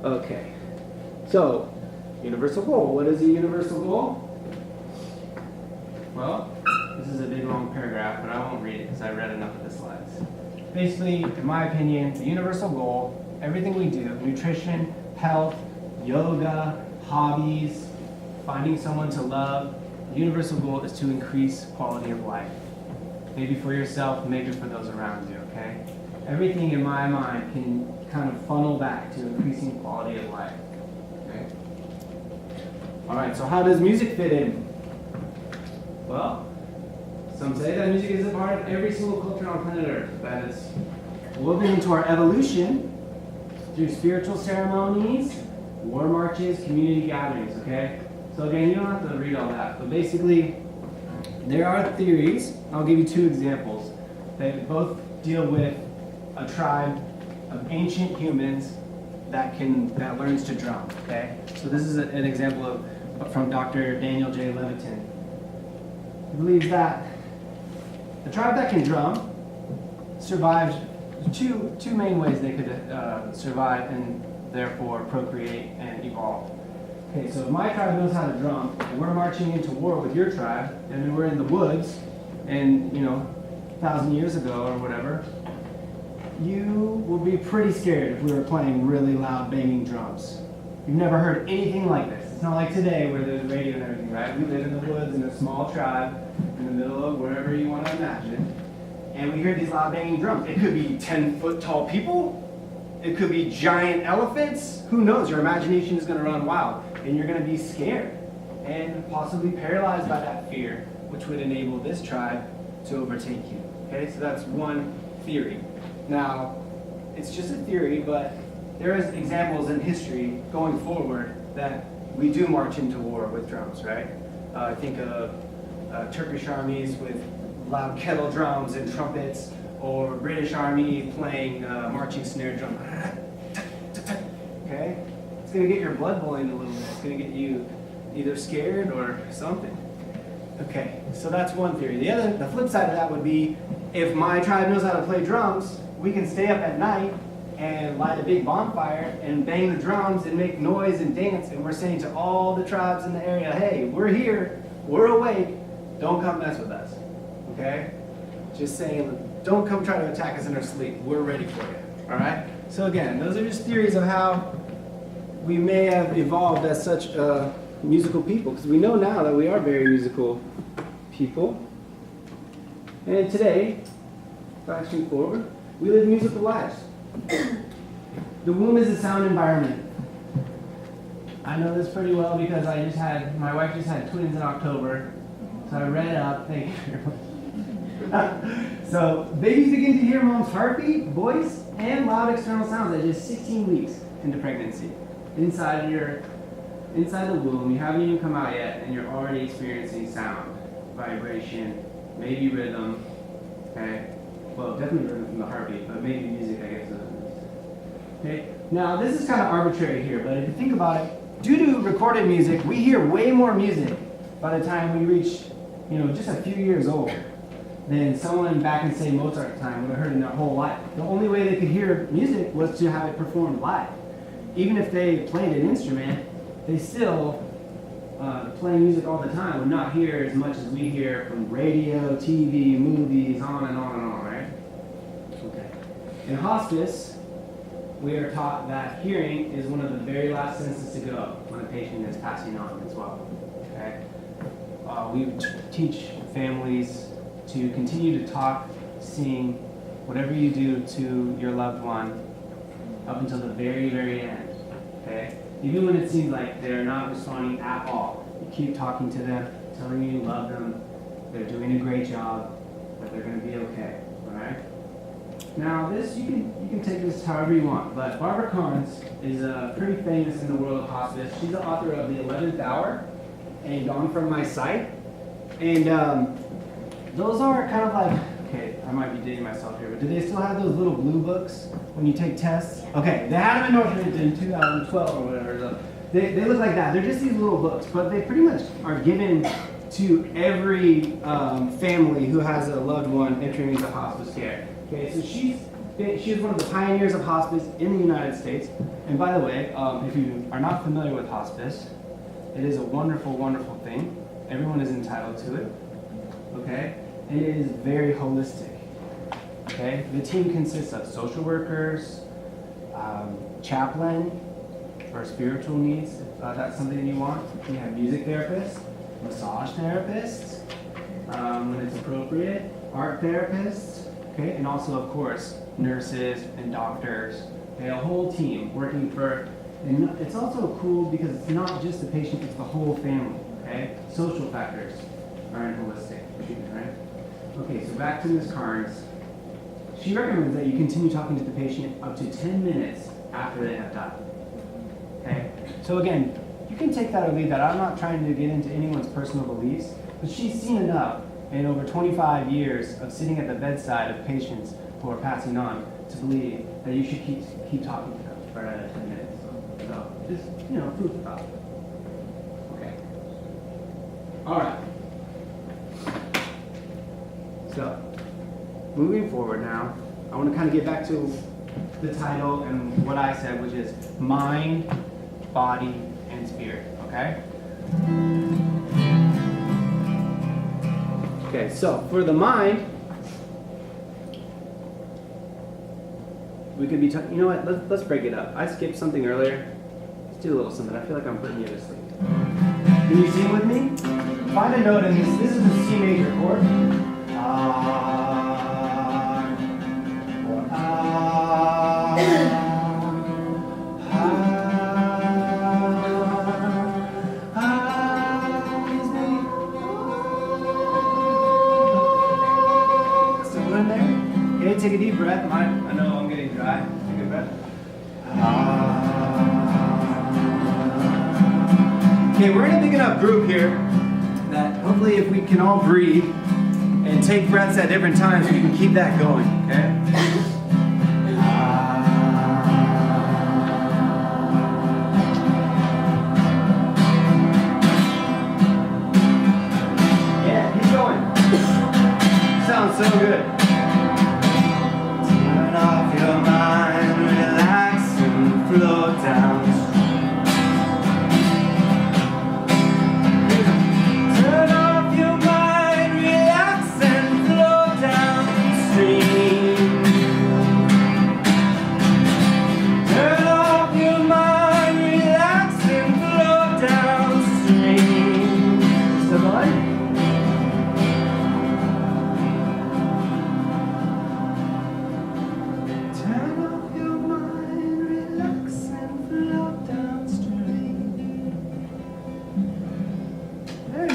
Okay. So, universal goal. What is a universal goal? Well, this is a big long paragraph, but I won't read it because I read enough of the slides. Basically, in my opinion, the universal goal, everything we do, nutrition, health, yoga, hobbies, finding someone to love, the universal goal is to increase quality of life. Maybe for yourself, maybe for those around you, okay? Everything in my mind can kind of funnel back to increasing quality of life, okay? All right, so how does music fit in? Well, some say that music is a part of every single culture on planet Earth that is woven into our evolution through spiritual ceremonies, war marches, community gatherings, okay? So again, you don't have to read all that, but basically, there are theories. I'll give you two examples. They both deal with a tribe of ancient humans that learns to drum, okay? So this is an example from Dr. Daniel J. Levitin. He believes that the tribe that can drum survived two main ways they could survive and therefore procreate and evolve. Okay, so if my tribe knows how to drum, and we're marching into war with your tribe, and we're in the woods, and 1,000 years ago or whatever, you will be pretty scared if we were playing really loud banging drums. You've never heard anything like this. It's not like today where there's radio and everything, right? We live in the woods in a small tribe in the middle of wherever you want to imagine, and we hear these loud banging drums. It could be 10-foot tall people. It could be giant elephants. Who knows? Your imagination is going to run wild, and you're going to be scared and possibly paralyzed by that fear, which would enable this tribe to overtake you. Okay, so that's one theory. Now, it's just a theory, but there is examples in history going forward that we do march into war with drums, right? I think of Turkish armies with loud kettle drums and trumpets, or British army playing marching snare drum. Okay? It's going to get your blood boiling a little bit. It's going to get you either scared or something. Okay, so that's one theory. The flip side of that would be, if my tribe knows how to play drums, we can stay up at night and light a big bonfire and bang the drums and make noise and dance, and we're saying to all the tribes in the area, hey, we're here, we're awake, don't come mess with us. Okay? Just saying, don't come try to attack us in our sleep. We're ready for you. All right? So again, those are just theories of how we may have evolved as such musical people, because we know now that we are very musical people. And today, flashing forward, we live musical lives. The womb is a sound environment. I know this pretty well because my wife just had twins in October, so I read up. Thank you very much. So babies begin to hear mom's heartbeat, voice, and loud external sounds at just 16 weeks into pregnancy. Inside the womb, you haven't even come out yet, and you're already experiencing sound, vibration, maybe rhythm. Okay, well, definitely rhythm from the heartbeat, but maybe music, I guess. Okay. Now this is kind of arbitrary here, but if you think about it, due to recorded music, we hear way more music by the time we reach, just a few years old, than someone back in, say, Mozart's time would have heard in their whole life. The only way they could hear music was to have it performed live. Even if they played an instrument, they still, playing music all the time, would not hear as much as we hear from radio, TV, movies, on and on and on, right? Okay. In hospice, we are taught that hearing is one of the very last senses to go when a patient is passing on as well. Okay? We teach families to continue to talk, sing, whatever you do to your loved one up until the very, very end. Okay? Even when it seems like they're not responding at all, you keep talking to them, telling them you love them, they're doing a great job, that they're going to be okay. All right? Now, this you can take this however you want, but Barbara Carnes is pretty famous in the world of hospice. She's the author of The 11th Hour and Gone From My Sight. And those are kind of like, okay, I might be dating myself here, but do they still have those little blue books when you take tests? Okay, they had them in Northridge in 2012 or whatever. So they look like that. They're just these little books, but they pretty much are given to every family who has a loved one entering into hospice care. Okay, so she's She is one of the pioneers of hospice in the United States. And by the way, if you are not familiar with hospice, it is a wonderful, wonderful thing. Everyone is entitled to it, okay? And it is very holistic, okay? The team consists of social workers, chaplain for spiritual needs, if that's something you want. We have music therapists, massage therapists, when it's appropriate, art therapists, okay? And also, of course, nurses and doctors, okay? A whole team working for, and it's also cool because it's not just the patient, it's the whole family, okay? Social factors are in holistic treatment, right? Okay, so back to Ms. Carnes. She recommends that you continue talking to the patient up to 10 minutes after they have died. Okay? So again, you can take that or leave that. I'm not trying to get into anyone's personal beliefs, but she's seen enough in over 25 years of sitting at the bedside of patients who are passing on to believe that you should keep talking to them for another 10 minutes. So just, food for thought. Okay. All right. So, moving forward now, I want to kind of get back to the title and what I said, which is mind, body, and spirit, okay? Okay, so for the mind, we could be talking, you know what, let's break it up. I skipped something earlier. Let's do a little something. I feel like I'm putting you to sleep. Can you sing with me? Find a note in this. This is the C major chord. Still in there? Okay, take a deep breath. I know I'm getting dry. Take a breath. Okay, we're in a big enough group here that hopefully if we can all breathe and take breaths at different times, we can keep that going, okay? Yeah, keep going. Sounds so good. Turn off your mind, relax and float down.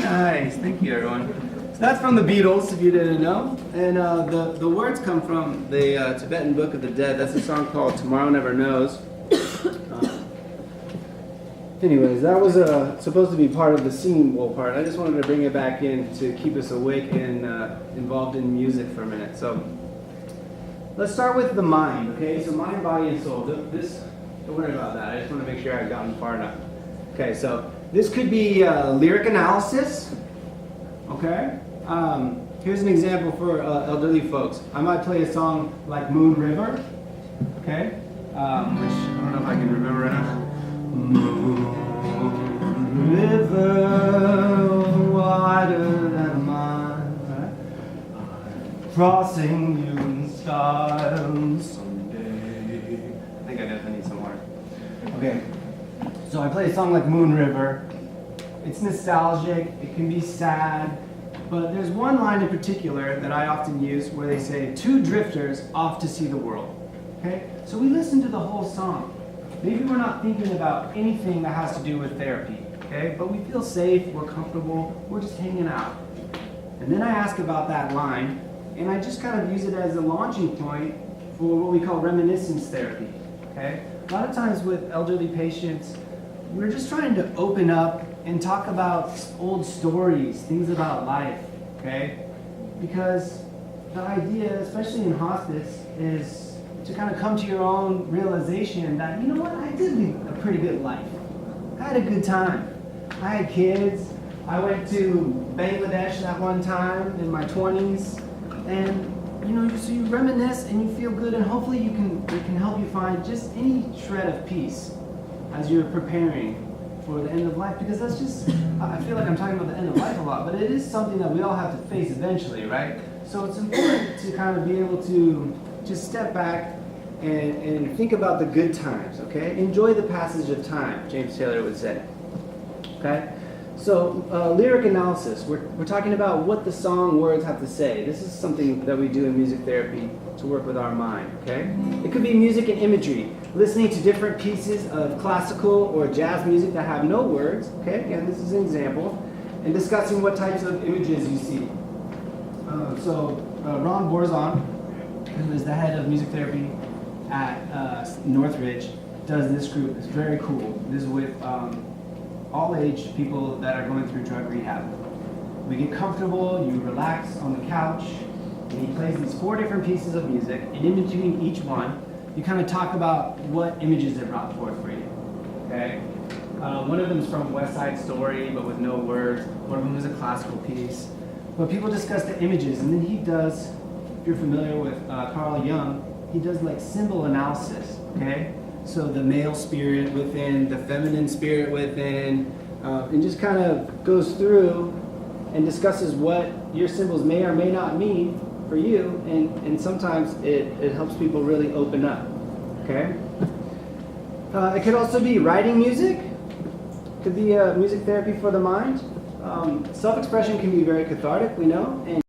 Nice, thank you everyone. So that's from the Beatles, if you didn't know. And the words come from the Tibetan Book of the Dead. That's a song called Tomorrow Never Knows. Anyways, that was supposed to be part of the singing bowl part. I just wanted to bring it back in to keep us awake and involved in music for a minute. So let's start with the mind, okay? So mind, body, and soul. Don't worry about that. I just want to make sure I've gotten far enough. Okay, so this could be lyric analysis, okay? Here's an example for elderly folks. I might play a song like Moon River, okay? Which I don't know if I can remember right now. Moon River, wider than a mile, right? Crossing you in style someday. I think I definitely need some water. Okay. So I play a song like Moon River. It's nostalgic, it can be sad, but there's one line in particular that I often use where they say, 2 drifters off to see the world. Okay? So we listen to the whole song. Maybe we're not thinking about anything that has to do with therapy, okay? But we feel safe, we're comfortable, we're just hanging out. And then I ask about that line, and I just kind of use it as a launching point for what we call reminiscence therapy, okay? A lot of times with elderly patients, we're just trying to open up and talk about old stories, things about life, okay? Because the idea, especially in hospice, is to kind of come to your own realization that, you know what, I did lead a pretty good life. I had a good time. I had kids. I went to Bangladesh that one time in my 20s, and so you reminisce and you feel good, and hopefully it can help you find just any shred of peace as you're preparing for the end of life, because that's just, I feel like I'm talking about the end of life a lot, but it is something that we all have to face eventually, right? So it's important to kind of be able to just step back and think about the good times, okay? Enjoy the passage of time, James Taylor would say, okay? So lyric analysis, we're talking about what the song words have to say. This is something that we do in music therapy to work with our mind, okay? It could be music and imagery, listening to different pieces of classical or jazz music that have no words, okay? Again, this is an example, and discussing what types of images you see. Ron Borzon, who is the head of music therapy at Northridge, does this group. It's very cool. This is with all age people that are going through drug rehab. We get comfortable, you relax on the couch, and he plays these 4 different pieces of music, and in between each one, you kind of talk about what images it brought forth for you, okay? One of them is from West Side Story, but with no words. One of them is a classical piece. But people discuss the images, and then he does, if you're familiar with Carl Jung, he does like symbol analysis, okay? So the male spirit within, the feminine spirit within, and just kind of goes through and discusses what your symbols may or may not mean for you, and sometimes it helps people really open up, okay? It could also be writing music. It could be music therapy for the mind. Self-expression can be very cathartic, we know, and